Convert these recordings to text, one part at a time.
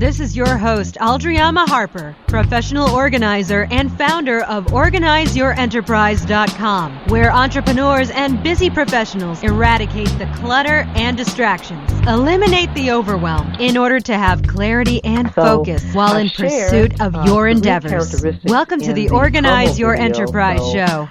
This is your host, Aldriama Harper, professional organizer and founder of OrganizeYourEnterprise.com, where entrepreneurs and busy professionals eradicate the clutter and distractions, eliminate the overwhelm in order to have clarity and focus while in pursuit of your endeavors. Welcome to the Organize Your Enterprise show.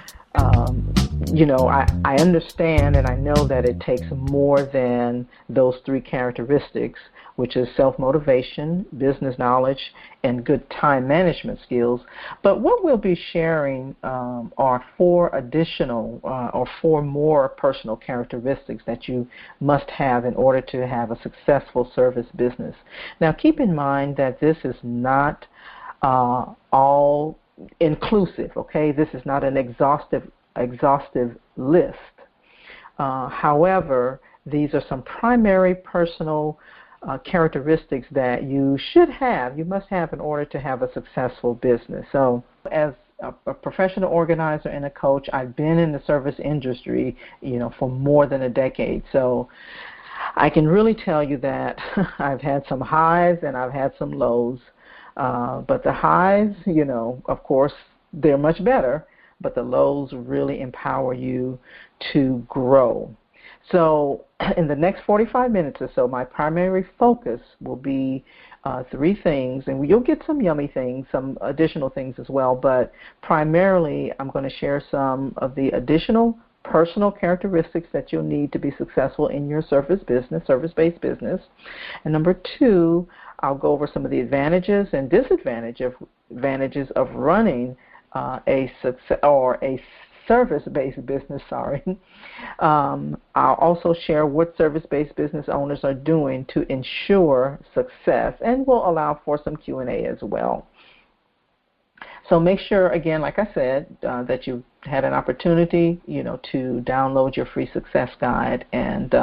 I understand and I know that it takes more than those three characteristics, which is self-motivation, business knowledge, and good time management skills. But what we'll be sharing are four more personal characteristics that you must have in order to have a successful service business. Now, keep in mind that this is not all inclusive, okay? This is not an exhaustive list. However, these are some primary personal characteristics that you must have in order to have a successful business. So as a professional organizer and a coach, I've been in the service industry, for more than a decade. So I can really tell you that I've had some highs and I've had some lows. But the highs, of course, they're much better, but the lows really empower you to grow. So in the next 45 minutes or so, my primary focus will be three things, and you'll get some yummy things, some additional things as well, but primarily I'm going to share some of the additional personal characteristics that you'll need to be successful in your service-based business. And number two, I'll go over some of the advantages and disadvantages of running a service-based business, I'll also share what service-based business owners are doing to ensure success, and we'll allow for some Q&A as well. So make sure, again, like I said, that you had an opportunity, to download your free success guide, and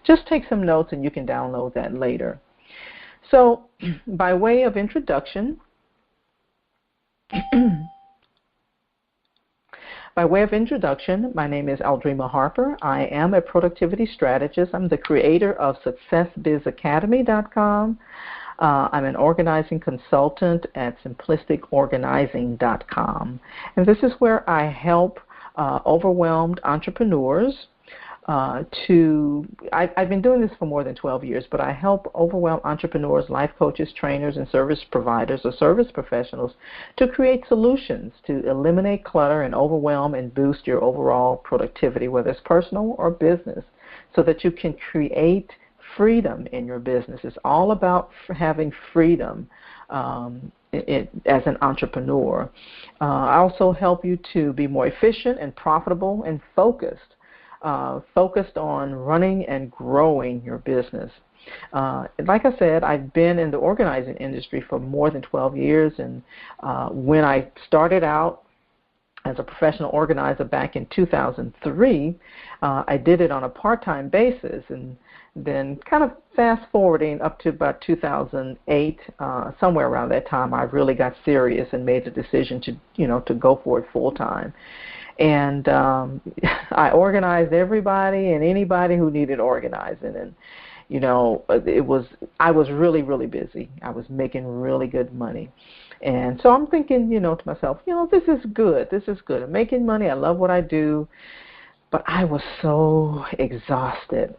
just take some notes, and you can download that later. So by way of introduction, my name is Aldriama Harper. I am a productivity strategist. I'm the creator of SuccessBizAcademy.com. I'm an organizing consultant at SimplisticOrganizing.com. And this is where I help overwhelmed entrepreneurs I've been doing this for more than 12 years, but I help overwhelmed entrepreneurs, life coaches, trainers, and service providers or service professionals to create solutions to eliminate clutter and overwhelm and boost your overall productivity, whether it's personal or business, so that you can create freedom in your business. It's all about having freedom as an entrepreneur. I also help you to be more efficient and profitable and focused on running and growing your business. Like I said, I've been in the organizing industry for more than 12 years, and when I started out as a professional organizer back in 2003, I did it on a part-time basis, and then kind of fast-forwarding up to about 2008, somewhere around that time, I really got serious and made the decision to go for it full-time. And I organized everybody and anybody who needed organizing. And, I was really, really busy. I was making really good money. And so I'm thinking, to myself, this is good. This is good. I'm making money. I love what I do. But I was so exhausted.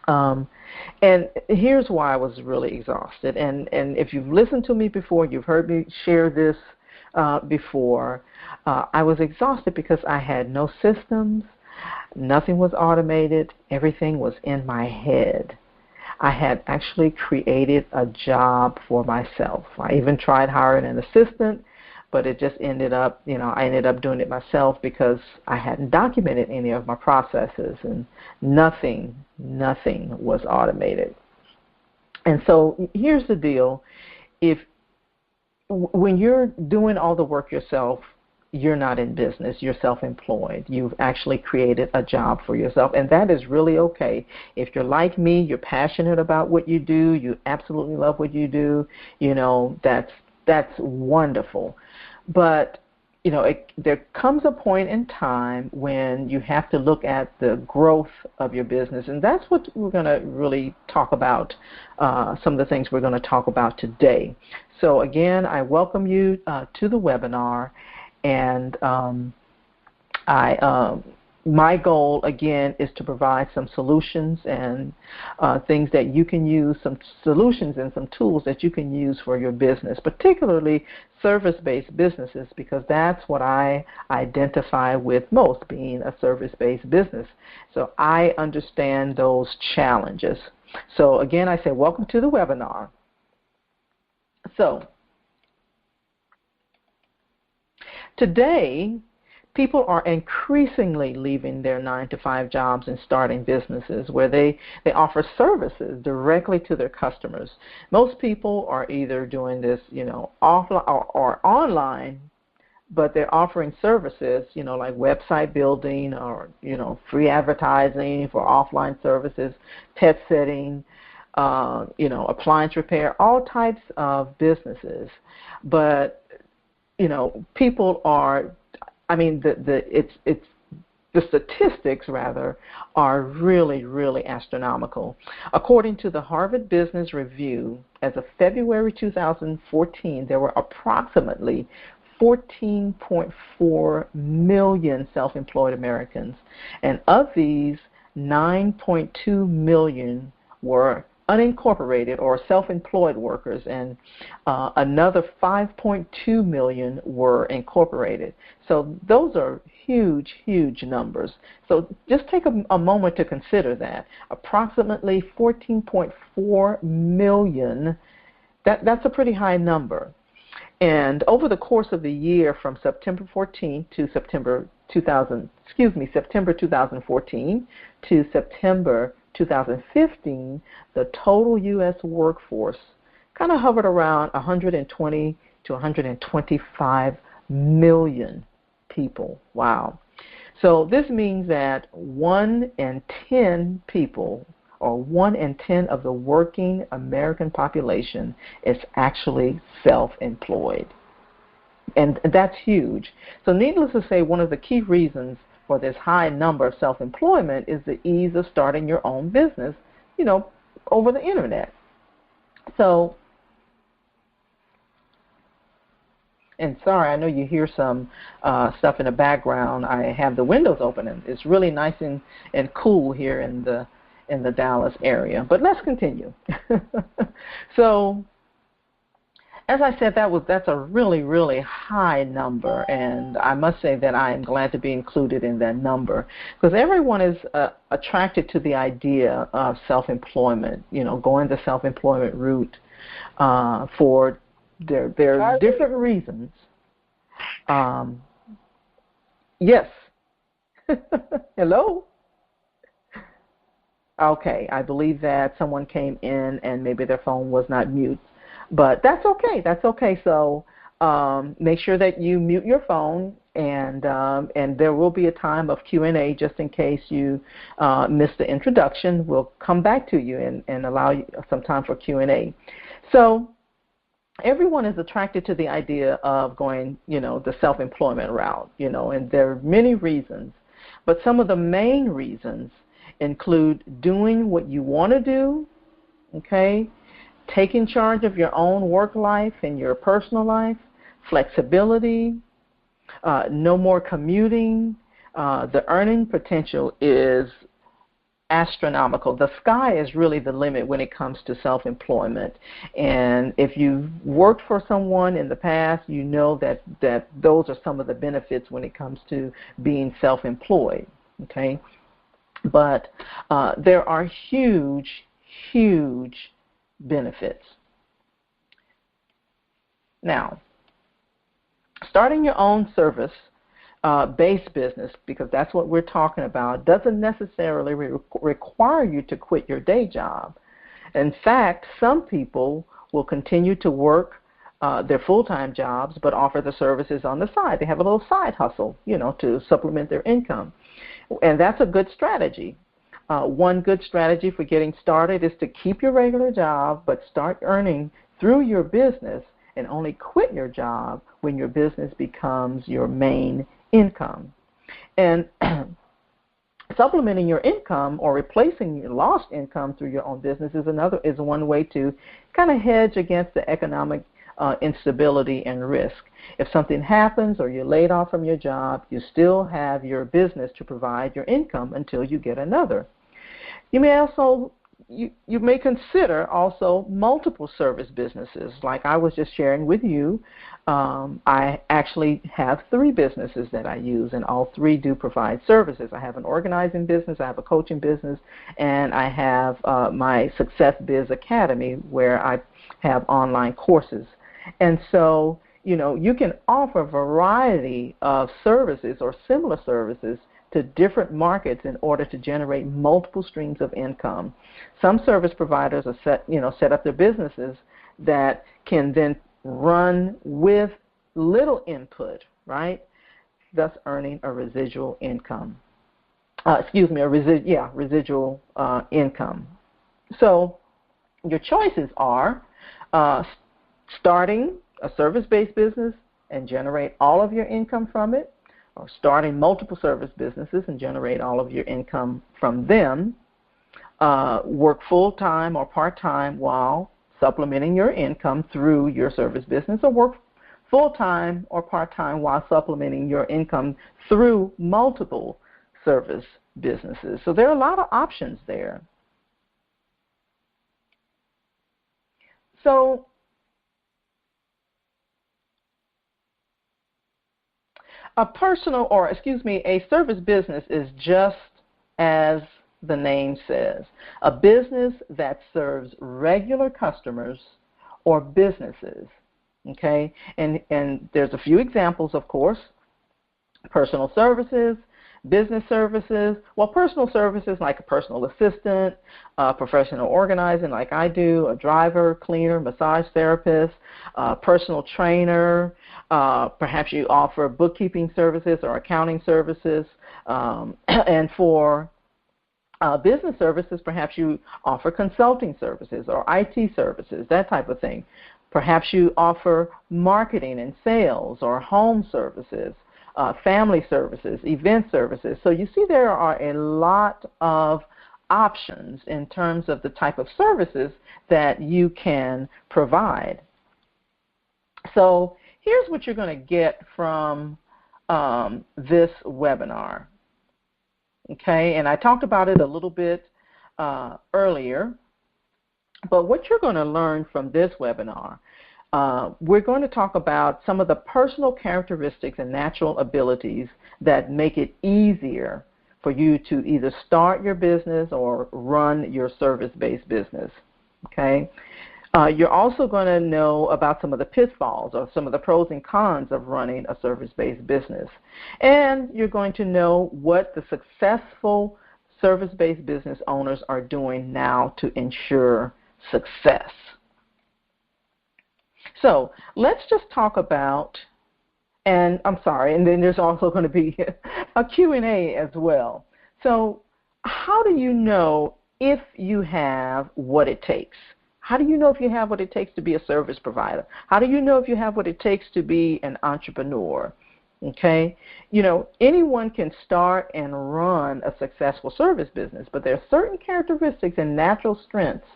And here's why I was really exhausted. And if you've listened to me before, you've heard me share this before. I was exhausted because I had no systems. Nothing was automated. Everything was in my head. I had actually created a job for myself. I even tried hiring an assistant, but it just ended up, I ended up doing it myself because I hadn't documented any of my processes, and nothing was automated. And so here's the deal. When you're doing all the work yourself, you're not in business. You're self-employed. You've actually created a job for yourself, and that is really okay. If you're like me, you're passionate about what you do, you absolutely love what you do, that's wonderful. But there comes a point in time when you have to look at the growth of your business, and that's what we're going to really talk about, some of the things we're going to talk about today. So again, I welcome you to the webinar, and my goal, again, is to provide some solutions and things that you can use, some solutions and some tools that you can use for your business, particularly service-based businesses, because that's what I identify with most, being a service-based business. So I understand those challenges. So again, I say welcome to the webinar. So today, people are increasingly leaving their 9-to-5 jobs and starting businesses where they offer services directly to their customers. Most people are either doing this, offline or online, but they're offering services, like website building or, free advertising for offline services, pet sitting, appliance repair, all types of businesses. But, people are, the statistics, rather, are really, really astronomical. According to the Harvard Business Review, as of February 2014, there were approximately 14.4 million self-employed Americans, and of these, 9.2 million were unincorporated or self-employed workers, and another 5.2 million were incorporated. So those are huge, huge numbers. So just take a moment to consider that. Approximately 14.4 million, that's a pretty high number. And over the course of the year from September 14 to September 2014 to September 2015, the total U.S. workforce kind of hovered around 120 to 125 million people. Wow. So this means that 1 in 10 people, or 1 in 10 of the working American population, is actually self-employed. And that's huge. So needless to say, one of the key reasons for this high number of self-employment is the ease of starting your own business, over the internet. So, and sorry, I know you hear some stuff in the background. I have the windows open, and it's really nice and cool here in the Dallas area. But let's continue. So, as I said, that's a really, really high number, and I must say that I am glad to be included in that number, because everyone is attracted to the idea of self-employment, going the self-employment route for their different reasons. Yes. Hello? Okay, I believe that someone came in and maybe their phone was not mute. But that's okay. That's okay. So make sure that you mute your phone, and there will be a time of Q&A just in case you missed the introduction. We'll come back to you and allow you some time for Q&A. So everyone is attracted to the idea of going, the self-employment route, and there are many reasons. But some of the main reasons include doing what you want to do, okay? Taking charge of your own work life and your personal life, flexibility, no more commuting. The earning potential is astronomical. The sky is really the limit when it comes to self-employment. And if you've worked for someone in the past, you know that those are some of the benefits when it comes to being self-employed, okay? But there are huge, huge benefits. Now, starting your own service-based business, because that's what we're talking about, doesn't necessarily require you to quit your day job. In fact, some people will continue to work their full-time jobs but offer the services on the side. They have a little side hustle, to supplement their income. And that's a good strategy. One good strategy for getting started is to keep your regular job but start earning through your business and only quit your job when your business becomes your main income. And supplementing your income or replacing your lost income through your own business is one way to kind of hedge against the economic instability and risk. If something happens or you're laid off from your job, you still have your business to provide your income until you get another. You may also you may consider also multiple service businesses. Like I was just sharing with you, I actually have 3 businesses that I use, and all 3 do provide services. I have an organizing business, I have a coaching business, and I have my Success Biz Academy where I have online courses. And so, you can offer a variety of services or similar services to different markets in order to generate multiple streams of income. Some service providers are set up their businesses that can then run with little input, right? Thus earning a residual income. Residual income. So your choices are starting a service-based business and generate all of your income from it, or starting multiple service businesses and generate all of your income from them, work full-time or part-time while supplementing your income through your service business, or work full-time or part-time while supplementing your income through multiple service businesses. So there are a lot of options there. So a service business is just as the name says, a business that serves regular customers or businesses, okay? And there's a few examples, of course: personal services, business services. Well, personal services like a personal assistant, professional organizing like I do, a driver, cleaner, massage therapist, personal trainer. Perhaps you offer bookkeeping services or accounting services. And for business services, perhaps you offer consulting services or IT services, that type of thing. Perhaps you offer marketing and sales or home services, family services, event services. So you see there are a lot of options in terms of the type of services that you can provide. So here's what you're going to get from this webinar. Okay, and I talked about it a little bit earlier, but what you're going to learn from this webinar, we're going to talk about some of the personal characteristics and natural abilities that make it easier for you to either start your business or run your service-based business. Okay, you're also going to know about some of the pitfalls or some of the pros and cons of running a service-based business. And you're going to know what the successful service-based business owners are doing now to ensure success. So let's just talk about, and then there's also going to be a Q&A as well. So how do you know if you have what it takes? How do you know if you have what it takes to be a service provider? How do you know if you have what it takes to be an entrepreneur? Okay? Anyone can start and run a successful service business, but there are certain characteristics and natural strengths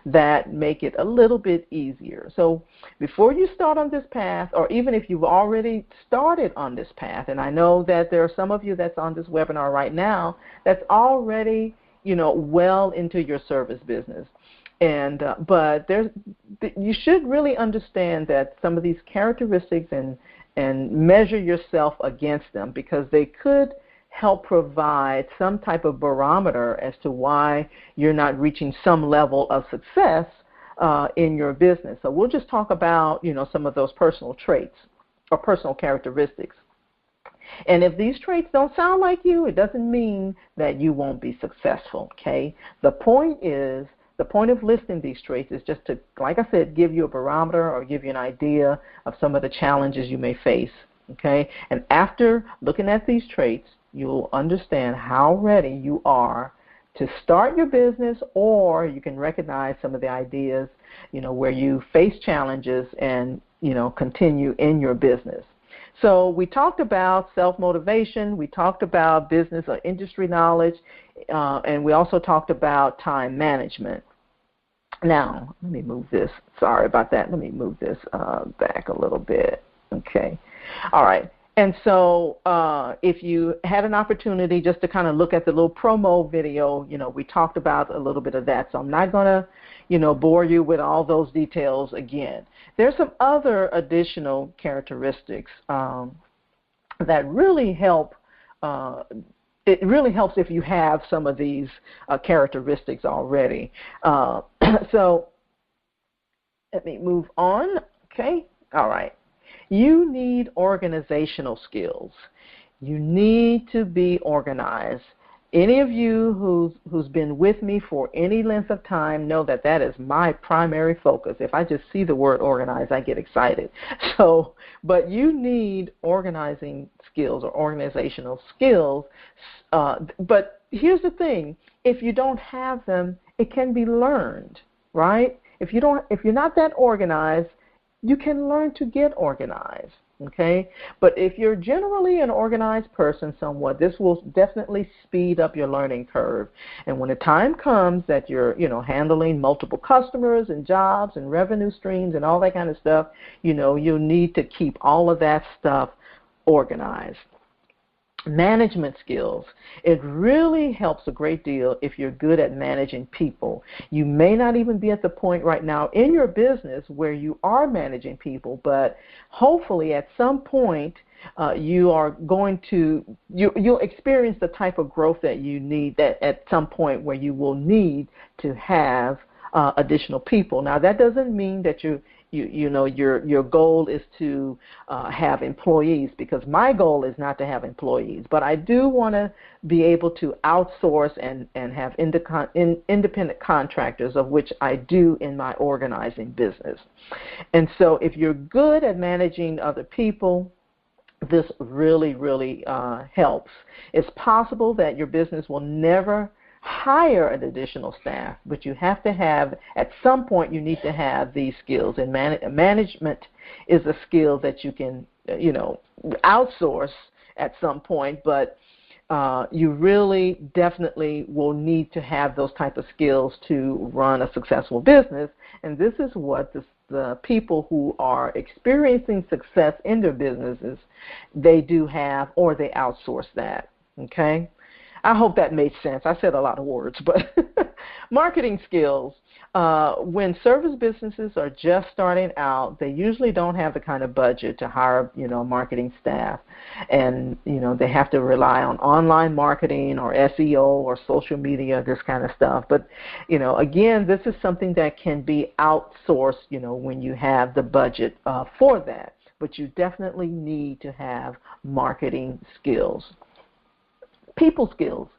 that make it a little bit easier. So before you start on this path, or even if you've already started on this path, and I know that there are some of you that's on this webinar right now that's already, well into your service business. And but you should really understand that some of these characteristics and measure yourself against them, because they could help provide some type of barometer as to why you're not reaching some level of success in your business. So we'll just talk about some of those personal traits or personal characteristics. And if these traits don't sound like you, it doesn't mean that you won't be successful. Okay? The point of listing these traits is just to, like I said, give you a barometer or give you an idea of some of the challenges you may face, okay? And after looking at these traits, you'll understand how ready you are to start your business, or you can recognize some of the ideas, where you face challenges and continue in your business. So we talked about self-motivation, we talked about business or industry knowledge, and we also talked about time management. Now, let me move this. Sorry about that. Let me move this back a little bit. Okay. All right. And so if you had an opportunity just to kind of look at the little promo video, we talked about a little bit of that. So I'm not going to, bore you with all those details again. There's some other additional characteristics that really help. It really helps if you have some of these characteristics already. So let me move on. Okay. All right. You need organizational skills. You need to be organized. Any of you who's been with me for any length of time know that that is my primary focus. If I just see the word organized, I get excited. But you need organizing skills or organizational skills. But here's the thing: if you don't have them, it can be learned, right? If you're not that organized, you can learn to get organized, okay? But if you're generally an organized person somewhat, this will definitely speed up your learning curve. And when the time comes that you're, handling multiple customers and jobs and revenue streams and all that kind of stuff, you'll need to keep all of that stuff organized. Management skills. It really helps a great deal if you're good at managing people. You may not even be at the point right now in your business where you are managing people, but hopefully at some point you'll experience the type of growth that you need that at some point where you will need to have additional people. Now that doesn't mean that your goal is to have employees, because my goal is not to have employees, but I do want to be able to outsource and have independent contractors, of which I do in my organizing business. And so if you're good at managing other people, this really, really helps. It's possible that your business will never hire an additional staff, but you have to have, at some point you need to have these skills, and management is a skill that you can outsource at some point, but you really definitely will need to have those type of skills to run a successful business. And this is what the people who are experiencing success in their businesses, they do have, or they outsource that. Okay? I hope that made sense. I said a lot of words, but marketing skills. When service businesses are just starting out, they usually don't have the kind of budget to hire, marketing staff, and they have to rely on online marketing or SEO or social media, this kind of stuff. But again, this is something that can be outsourced, when you have the budget for that. But you definitely need to have marketing skills. People skills.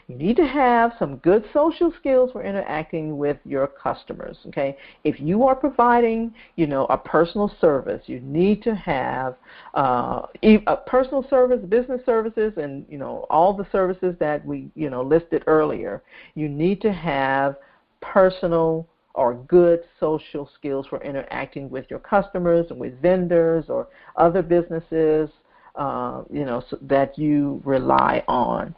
You need to have some good social skills for interacting with your customers, okay? If you are providing, a personal service, you need to have a personal service, business services, and, all the services that we, listed earlier. You need to have personal or good social skills for interacting with your customers and with vendors or other businesses, so that you rely on.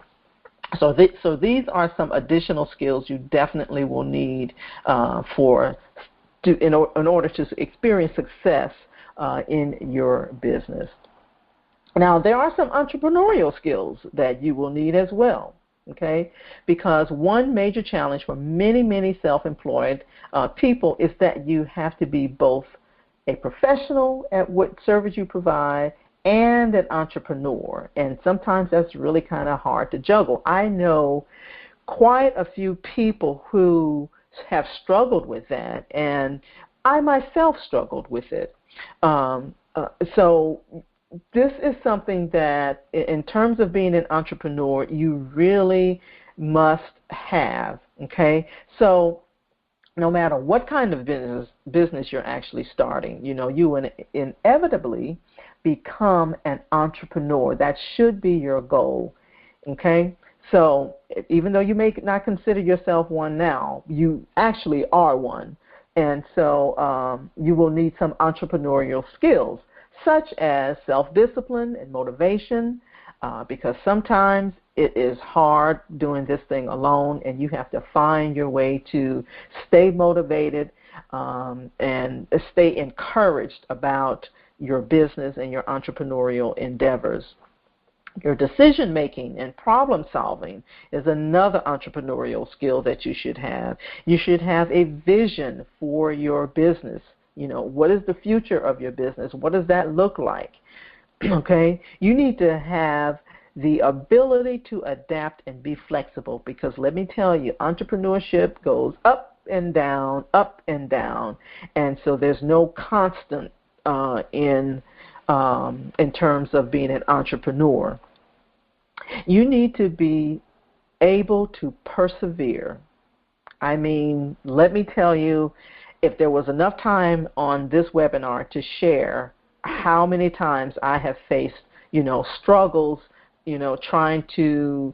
So these are some additional skills you definitely will need in order to experience success in your business. Now, there are some entrepreneurial skills that you will need as well, okay? Because one major challenge for many, many self-employed people is that you have to be both a professional at what service you provide and an entrepreneur, and sometimes that's really kind of hard to juggle. I know quite a few people who have struggled with that, and I myself struggled with it. So this is something that, in terms of being an entrepreneur, you really must have, okay? So no matter what kind of business you're actually starting, you inevitably become an entrepreneur. That should be your goal, okay? So even though you may not consider yourself one now, you actually are one. And so you will need some entrepreneurial skills, such as self-discipline and motivation, because sometimes it is hard doing this thing alone, and you have to find your way to stay motivated and stay encouraged about your business and your entrepreneurial endeavors. Your decision-making and problem-solving is another entrepreneurial skill that you should have. You should have a vision for your business. You know, what is the future of your business? What does that look like? Okay? You need to have the ability to adapt and be flexible, because let me tell you, entrepreneurship goes up and down, and so there's no constant in terms of being an entrepreneur. You need to be able to persevere. I mean, let me tell you, if there was enough time on this webinar to share how many times I have faced, struggles, trying to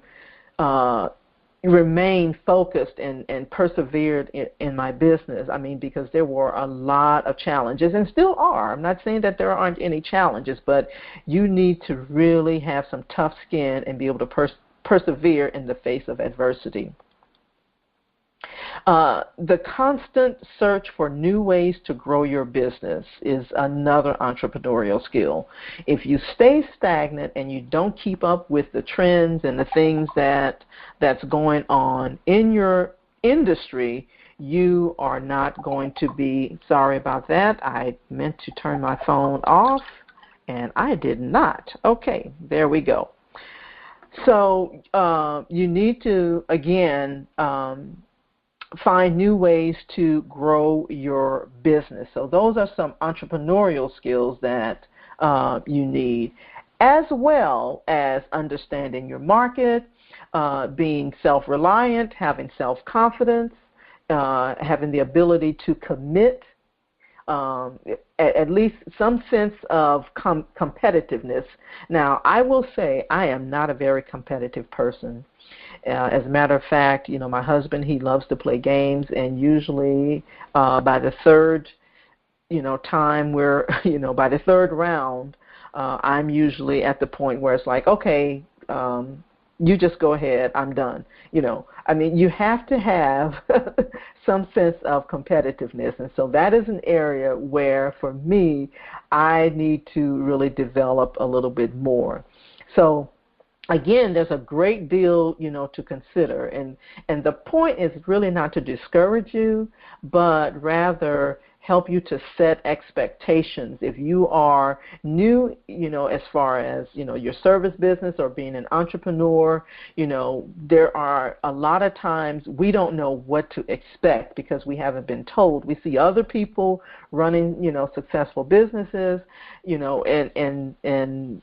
remain focused and persevered in my business. I mean, because there were a lot of challenges and still are. I'm not saying that there aren't any challenges, but you need to really have some tough skin and be able to persevere in the face of adversity. The constant search for new ways to grow your business is another entrepreneurial skill. If you stay stagnant and you don't keep up with the trends and the things that's going on in your industry, you are not going to be, sorry about that, I meant to turn my phone off and I did not. Okay, there we go. So you need to, again, find new ways to grow your business. So those are some entrepreneurial skills that you need, as well as understanding your market, being self-reliant, having self-confidence, having the ability to commit, at least some sense of competitiveness. Now, I will say I am not a very competitive person. As a matter of fact, my husband, he loves to play games, and usually by the third, time where, by the third round, I'm usually at the point where it's like, okay, you just go ahead, I'm done. I mean, you have to have some sense of competitiveness, and so that is an area where, for me, I need to really develop a little bit more. So, again, there's a great deal, to consider, and the point is really not to discourage you, but rather help you to set expectations. If you are new, as far as, your service business or being an entrepreneur, there are a lot of times we don't know what to expect because we haven't been told. We see other people running, successful businesses, and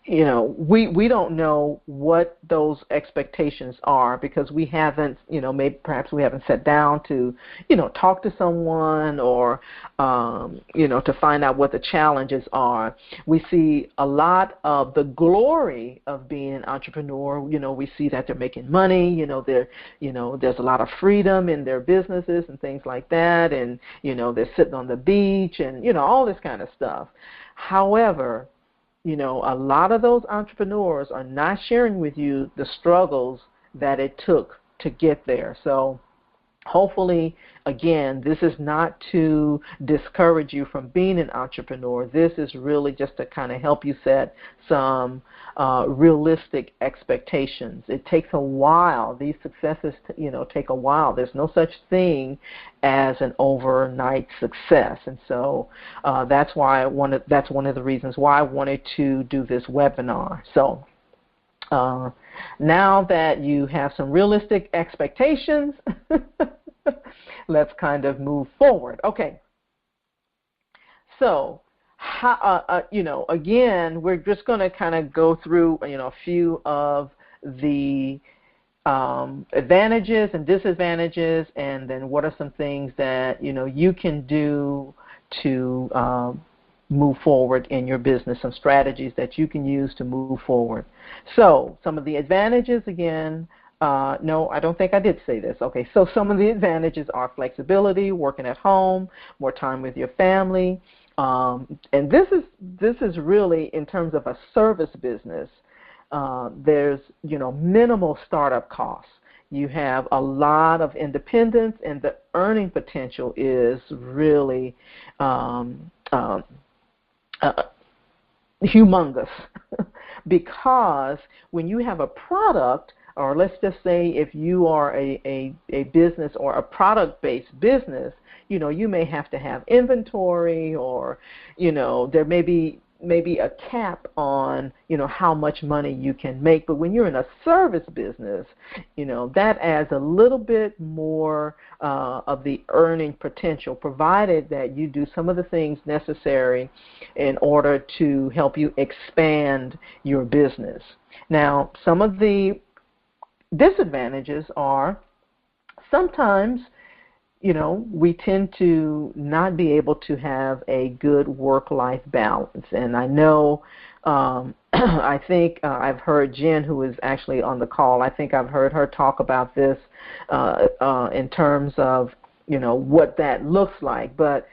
we don't know what those expectations are because we haven't, maybe perhaps we haven't sat down to, talk to someone or, to find out what the challenges are. We see a lot of the glory of being an entrepreneur. We see that they're making money. There's a lot of freedom in their businesses and things like that, and they're sitting on the beach and all this kind of stuff. However, a lot of those entrepreneurs are not sharing with you the struggles that it took to get there. So hopefully, again, this is not to discourage you from being an entrepreneur. This is really just to kind of help you set some realistic expectations. It takes a while. These successes, take a while. There's no such thing as an overnight success, and so that's why that's one of the reasons why I wanted to do this webinar. So now that you have some realistic expectations, let's kind of move forward. Okay. So, again, we're just going to kind of go through, a few of the advantages and disadvantages, and then what are some things that, you can do to move forward in your business, some strategies that you can use to move forward. So some of the advantages, again, No, I don't think I did say this. Okay, so some of the advantages are flexibility, working at home, more time with your family, and this is really in terms of a service business. There's minimal startup costs. You have a lot of independence, and the earning potential is really humongous because when you have a product, or let's just say if you are a business or a product-based business, you may have to have inventory, or there may be a cap on how much money you can make. But when you're in a service business, that adds a little bit more of the earning potential, provided that you do some of the things necessary in order to help you expand your business. Now, some of the disadvantages are sometimes we tend to not be able to have a good work-life balance. And I know, I think I've heard Jen, who is actually on the call, I think I've heard her talk about this in terms of, what that looks like. But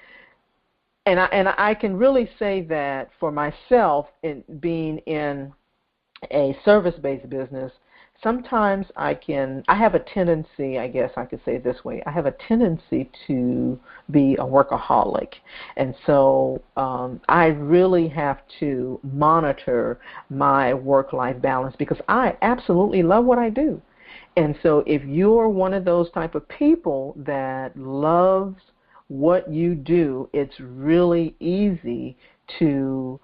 and I can really say that for myself, in being in a service-based business, sometimes I have a tendency, I guess I could say it this way, I have a tendency to be a workaholic. And so I really have to monitor my work-life balance because I absolutely love what I do. And so if you're one of those type of people that loves what you do, it's really easy to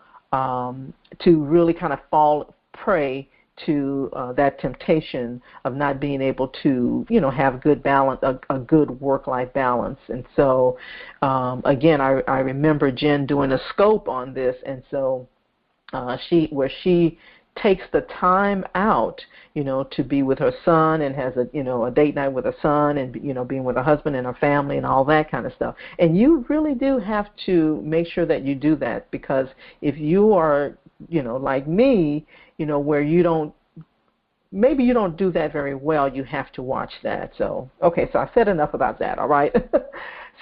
really kind of fall prey to that temptation of not being able to, have good balance, a good work-life balance. And so, again, I remember Jen doing a scope on this, and so she takes the time out, to be with her son, and has a date night with her son, and being with her husband and her family and all that kind of stuff. And you really do have to make sure that you do that, because if you are, like me, where maybe you don't do that very well, you have to watch that. So, okay, so I said enough about that, all right?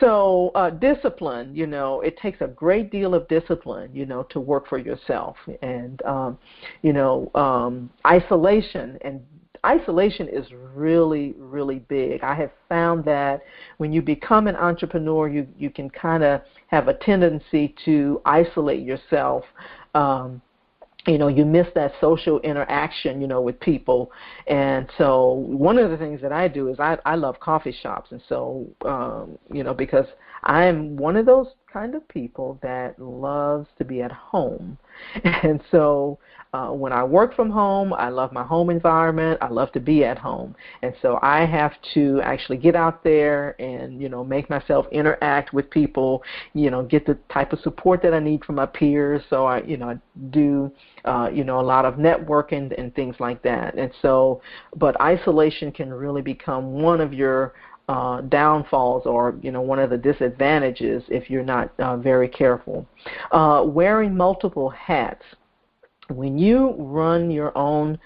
So discipline, it takes a great deal of discipline, to work for yourself. And, isolation. And isolation is really, really big. I have found that when you become an entrepreneur, you can kind of have a tendency to isolate yourself. You miss that social interaction, with people. And so one of the things that I do is I love coffee shops. And so, because I'm one of those kind of people that loves to be at home. And so when I work from home, I love my home environment. I love to be at home. And so I have to actually get out there and, make myself interact with people, get the type of support that I need from my peers. So I do, a lot of networking and things like that. And so, but isolation can really become one of your downfalls, or one of the disadvantages if you're not very careful. Wearing multiple hats. When you run your own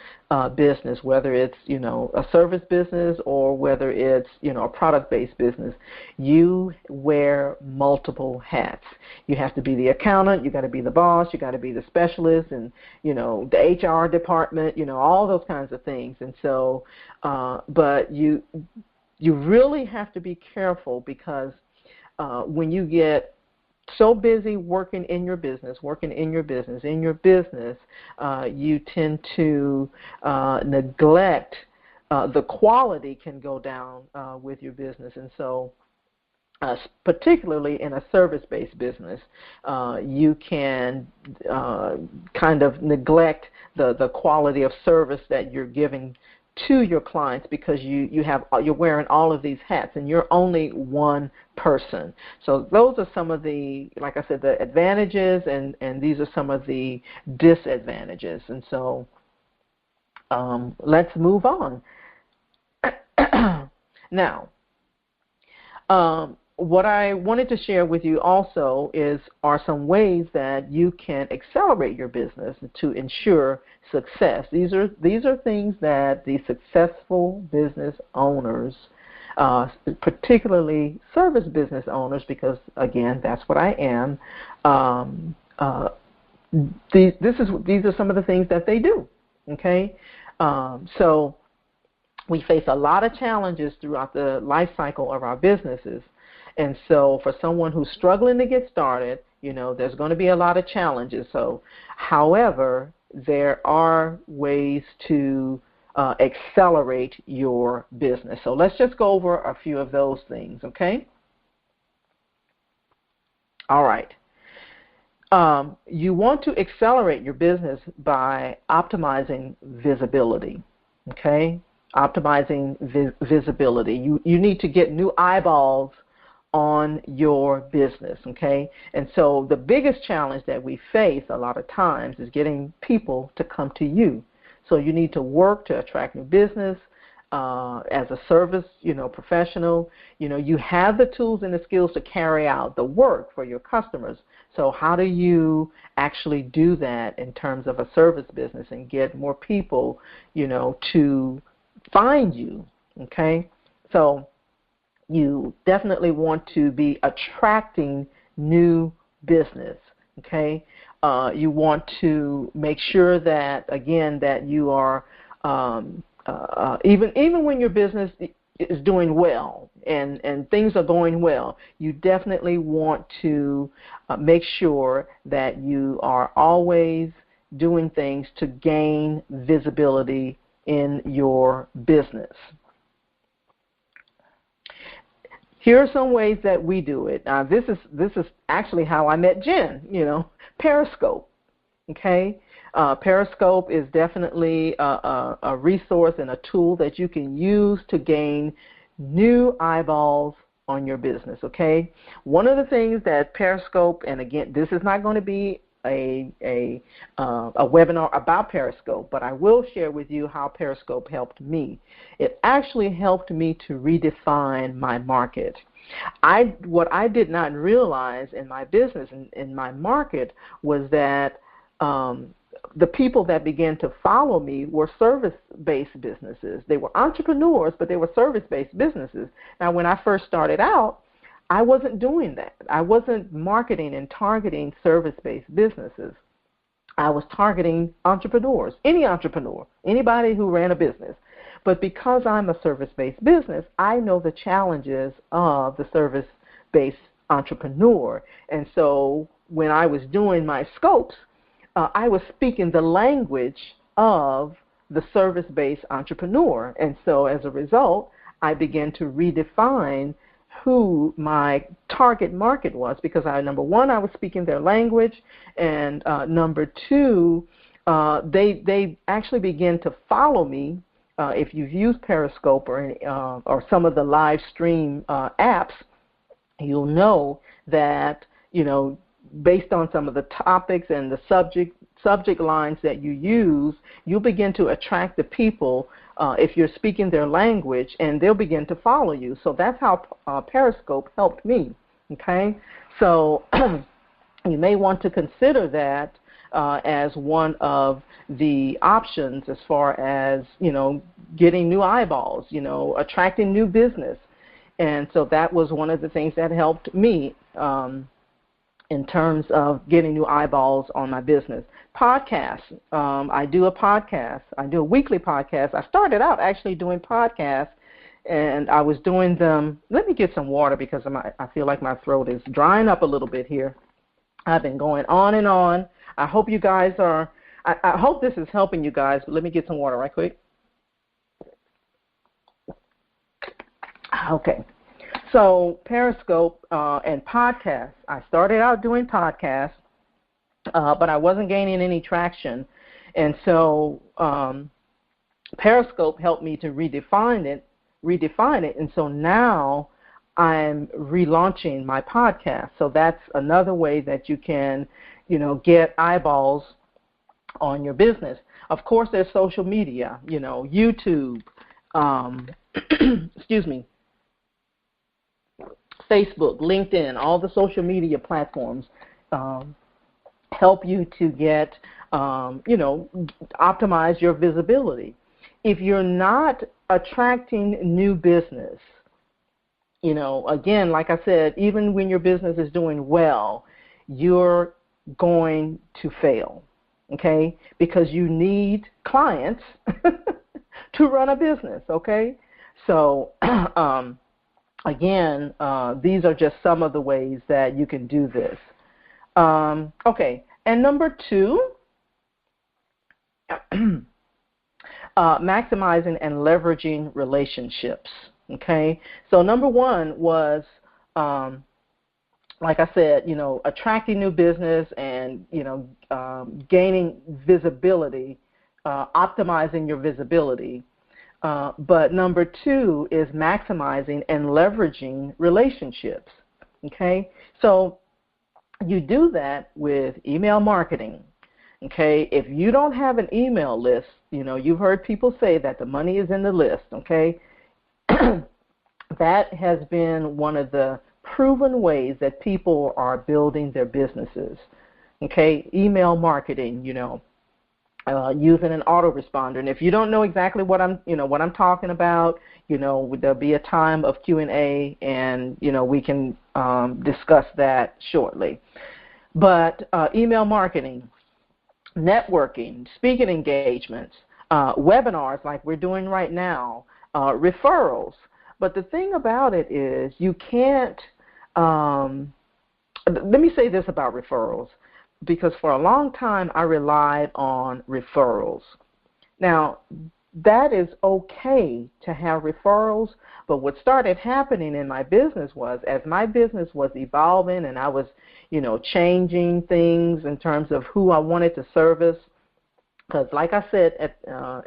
business, whether it's a service business or whether it's a product-based business, you wear multiple hats. You have to be the accountant, you got to be the boss, you got to be the specialist, and the HR department, all those kinds of things. And so, but you really have to be careful, because when you get so busy working in your business, you tend to neglect, the quality can go down with your business. And so particularly in a service-based business, you can kind of neglect the quality of service that you're giving to your clients, because you're wearing all of these hats and you're only one person. So those are some of the, like I said, the advantages, and these are some of the disadvantages. And so let's move on. Now, what I wanted to share with you also are some ways that you can accelerate your business to ensure success. These are things that the successful business owners, particularly service business owners, because again, that's what I am. These are some of the things that they do. Okay, so we face a lot of challenges throughout the life cycle of our businesses. And so for someone who's struggling to get started, there's going to be a lot of challenges. So, however, there are ways to accelerate your business. So let's just go over a few of those things, okay? All right. You want to accelerate your business by optimizing visibility, okay? Optimizing visibility. You need to get new eyeballs on your business, okay? And so the biggest challenge that we face a lot of times is getting people to come to you. So you need to work to attract new business. As a service, professional, you have the tools and the skills to carry out the work for your customers. So how do you actually do that in terms of a service business and get more people, to find you, okay? So you definitely want to be attracting new business, okay? You want to make sure that, again, that you are, even when your business is doing well and things are going well, you definitely want to make sure that you are always doing things to gain visibility in your business. Here are some ways that we do it. This is actually how I met Jen, Periscope, okay? Periscope is definitely a resource and a tool that you can use to gain new eyeballs on your business, okay? One of the things that Periscope, and again, this is not going to be a webinar about Periscope, but I will share with you how Periscope helped me. It actually helped me to redefine my market. What I did not realize in my business and in my market was that the people that began to follow me were service-based businesses. They were entrepreneurs, but they were service-based businesses. Now, when I first started out, I wasn't doing that. I wasn't marketing and targeting service-based businesses. I was targeting entrepreneurs, anybody who ran a business. But because I'm a service-based business, I know the challenges of the service-based entrepreneur. And so when I was doing my scopes, I was speaking the language of the service-based entrepreneur. And so as a result, I began to redefine who my target market was, because number one, I was speaking their language, and number two, they actually began to follow me. If you've used Periscope or some of the live stream apps, you'll know that, based on some of the topics and the subject lines that you use, you'll begin to attract the people if you're speaking their language, and they'll begin to follow you. So that's how Periscope helped me, okay? So you may want to consider that as one of the options as far as, getting new eyeballs, attracting new business. And so that was one of the things that helped me in terms of getting new eyeballs on my business. Podcasts. I do a podcast. I do a weekly podcast. I started out actually doing podcasts, and I was doing them. Let me get some water because I feel like my throat is drying up a little bit here. I've been going on and on. I hope you guys are, I hope this is helping you guys, but let me get some water right quick. Okay. So Periscope and podcasts. I started out doing podcasts, but I wasn't gaining any traction. And so Periscope helped me to redefine it. And so now I'm relaunching my podcast. So that's another way that you can, get eyeballs on your business. Of course, there's social media, YouTube, Facebook, LinkedIn, all the social media platforms help you to get, optimize your visibility. If you're not attracting new business, again, like I said, even when your business is doing well, you're going to fail, okay? Because you need clients to run a business, okay? So, again, these are just some of the ways that you can do this. Okay, and number 2, maximizing and leveraging relationships. Okay, so number 1 was, like I said, attracting new business and gaining visibility, optimizing your visibility. But number 2 is maximizing and leveraging relationships. Okay, so you do that with email marketing. Okay, if you don't have an email list, you've heard people say that the money is in the list. Okay, that has been one of the proven ways that people are building their businesses. Okay, email marketing, using an autoresponder. And if you don't know exactly what I'm talking about, there'll be a time of Q&A, and we can discuss that shortly. But email marketing, networking, speaking engagements, webinars like we're doing right now, referrals. But the thing about it is you can't, let me say this about referrals, because for a long time I relied on referrals. Now, that is okay to have referrals, but what started happening in my business was, as my business was evolving and I was, changing things in terms of who I wanted to service, because like I said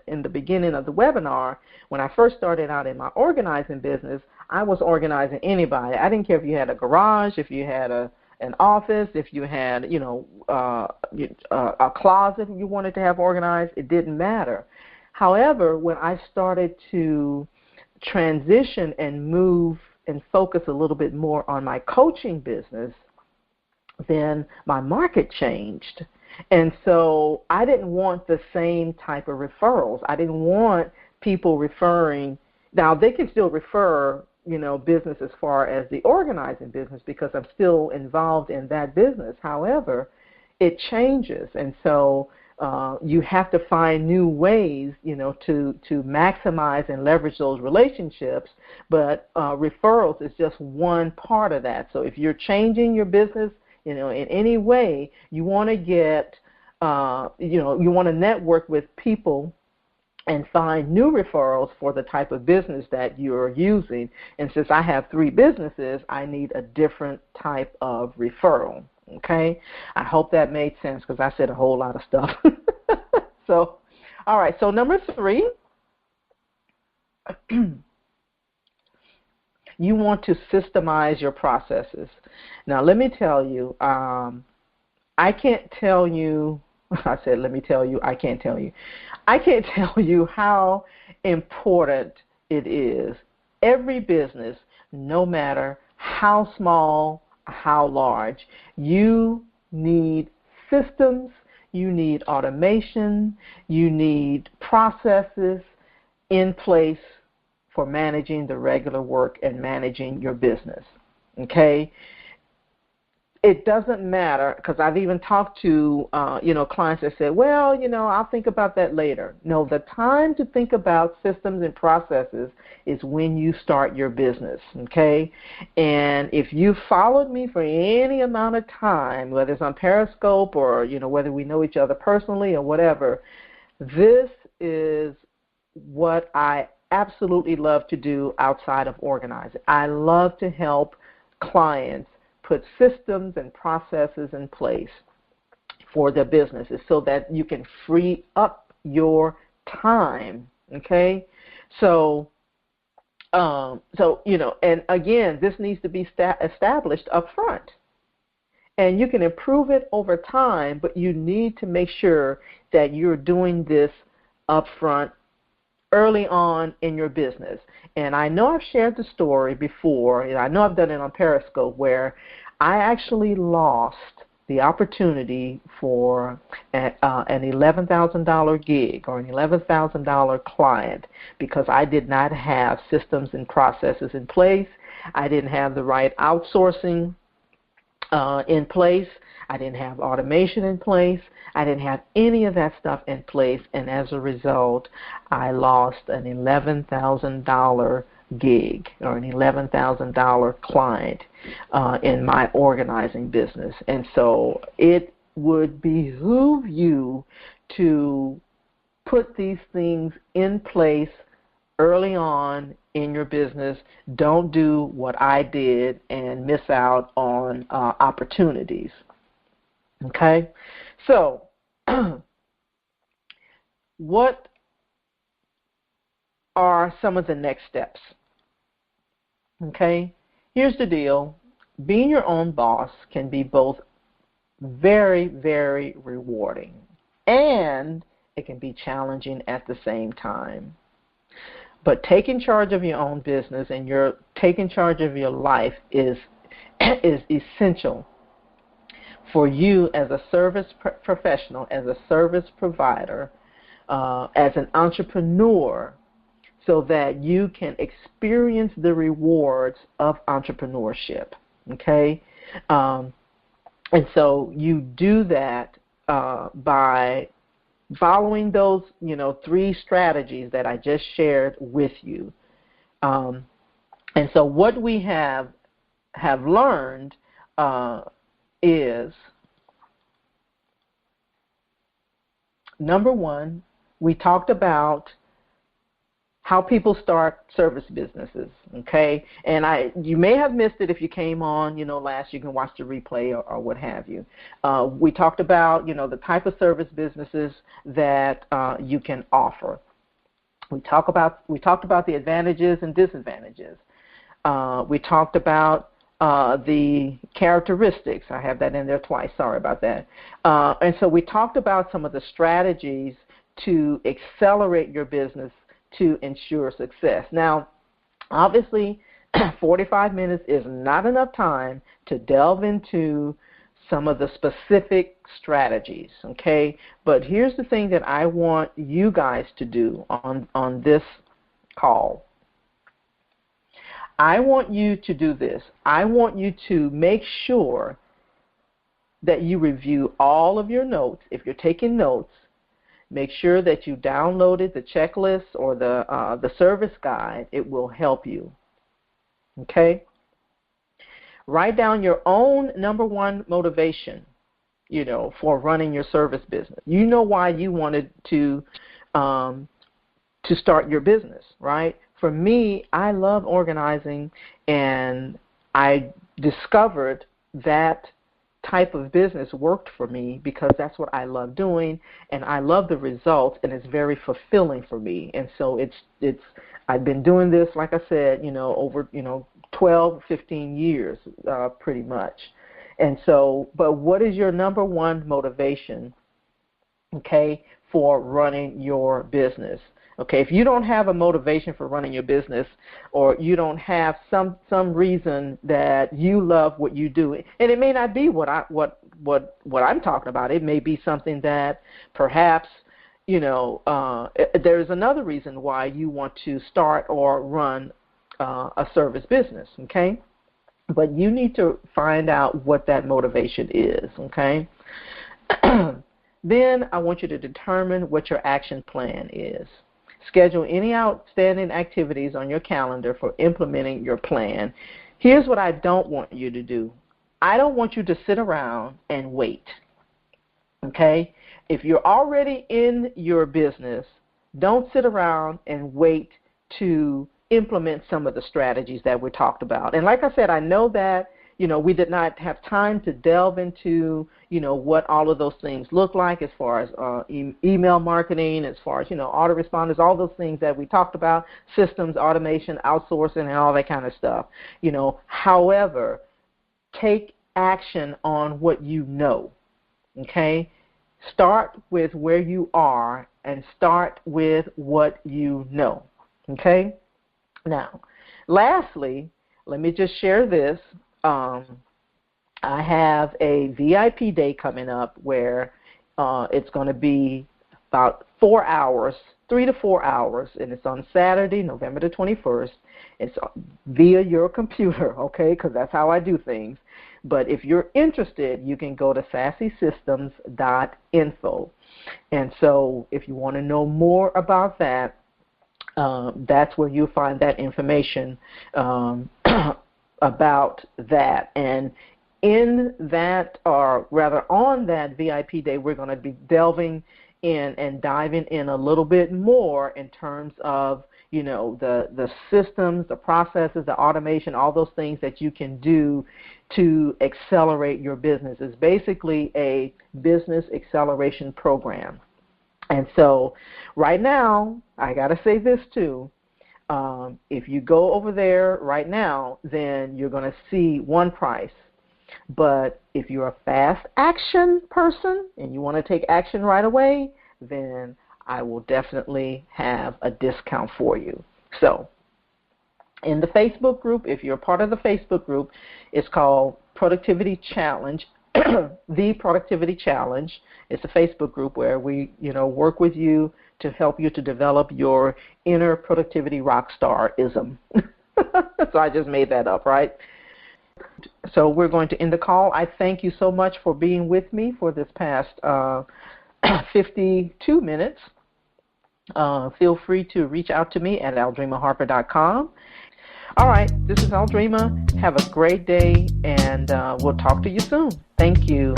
in the beginning of the webinar, when I first started out in my organizing business, I was organizing anybody. I didn't care if you had a garage, if you had an office, if you had, a closet you wanted to have organized, it didn't matter. However, when I started to transition and move and focus a little bit more on my coaching business, then my market changed. And so I didn't want the same type of referrals. I didn't want people referring. Now, they can still refer, business as far as the organizing business, because I'm still involved in that business. However, it changes. And so you have to find new ways, to maximize and leverage those relationships. But referrals is just one part of that. So if you're changing your business, in any way, you want to get, you want to network with people and find new referrals for the type of business that you're using. And since I have 3 businesses, I need a different type of referral. Okay? I hope that made sense, because I said a whole lot of stuff. So, all right. So number 3, you want to systemize your processes. Now, let me tell you, I can't tell you, I said, let me tell you, I can't tell you. I can't tell you how important it is. Every business, no matter how small, how large, you need systems, you need automation, you need processes in place for managing the regular work and managing your business, okay? It doesn't matter, because I've even talked to, clients that said, well, I'll think about that later. No, the time to think about systems and processes is when you start your business, okay? And if you followed me for any amount of time, whether it's on Periscope or, whether we know each other personally or whatever, this is what I absolutely love to do outside of organizing. I love to help clients put systems and processes in place for their businesses so that you can free up your time, okay? So, and again, this needs to be established up front. And you can improve it over time, but you need to make sure that you're doing this up front early on in your business. And I know I've shared the story before, and I know I've done it on Periscope, where I actually lost the opportunity for an $11,000 gig or an $11,000 client because I did not have systems and processes in place. I didn't have the right outsourcing in place. I didn't have automation in place. I didn't have any of that stuff in place, and as a result, I lost an $11,000 gig or an $11,000 client in my organizing business. And so it would behoove you to put these things in place early on in your business. Don't do what I did and miss out on opportunities. Okay? So, what are some of the next steps? Okay? Here's the deal. Being your own boss can be both very, very rewarding, and it can be challenging at the same time. But taking charge of your own business and taking charge of your life is essential for you as a service professional, as a service provider, as an entrepreneur, so that you can experience the rewards of entrepreneurship. Okay? And so you do that by following those, 3 strategies that I just shared with you. And so what we have learned is, number 1, we talked about how people start service businesses, okay? And you may have missed it if you came on, last. You can watch the replay or what have you. We talked about, the type of service businesses that you can offer. We talked about the advantages and disadvantages. We talked about the characteristics. I have that in there twice. Sorry about that. And so we talked about some of the strategies to accelerate your business to ensure success. Now, obviously, 45 minutes is not enough time to delve into some of the specific strategies, okay? But here's the thing that I want you guys to do on this call. I want you to do this. I want you to make sure that you review all of your notes. If you're taking notes, make sure that you downloaded the checklist or the service guide. It will help you. Okay? Write down your own number 1 motivation, for running your service business. You know why you wanted to start your business, right? For me, I love organizing, and I discovered that type of business worked for me because that's what I love doing, and I love the results, and it's very fulfilling for me. And so I've been doing this, like I said, over 12, 15 years, pretty much. And so, but what is your number 1 motivation, okay, for running your business? Okay, if you don't have a motivation for running your business, or you don't have some reason that you love what you do, and it may not be what I'm talking about. It may be something that perhaps there's another reason why you want to start or run a service business. Okay, but you need to find out what that motivation is. Okay. Then I want you to determine what your action plan is. Schedule any outstanding activities on your calendar for implementing your plan. Here's what I don't want you to do. I don't want you to sit around and wait. Okay? If you're already in your business, don't sit around and wait to implement some of the strategies that we talked about. And like I said, I know that we did not have time to delve into, what all of those things look like as far as email marketing, as far as, autoresponders, all those things that we talked about, systems, automation, outsourcing, and all that kind of stuff. However, take action on what you know, okay? Start with where you are and start with what you know. Okay? Now, lastly, let me just share this. I have a VIP day coming up where it's going to be about 4 hours, 3 to 4 hours, and it's on Saturday, November the 21st. It's via your computer, okay, because that's how I do things. But if you're interested, you can go to sassysystems.info. And so if you want to know more about that, that's where you'll find that information about that. And in that, or rather on that VIP day, we're going to be delving in and diving in a little bit more in terms of, you know, the systems, the processes, the automation, all those things that you can do to accelerate your business. It's basically a business acceleration program. And so right now, I got to say this too. If you go over there right now, then you're going to see one price. But if you're a fast action person and you want to take action right away, then I will definitely have a discount for you. So in the Facebook group, if you're part of the Facebook group, it's called Productivity Challenge, The Productivity Challenge. It's a Facebook group where we, you know, work with you to help you to develop your inner productivity rock star-ism. So I just made that up, right? So we're going to end the call. I thank you so much for being with me for this past 52 minutes. Feel free to reach out to me at aldrimaharper.com. All right, this is Aldrima. Have a great day, and we'll talk to you soon. Thank you.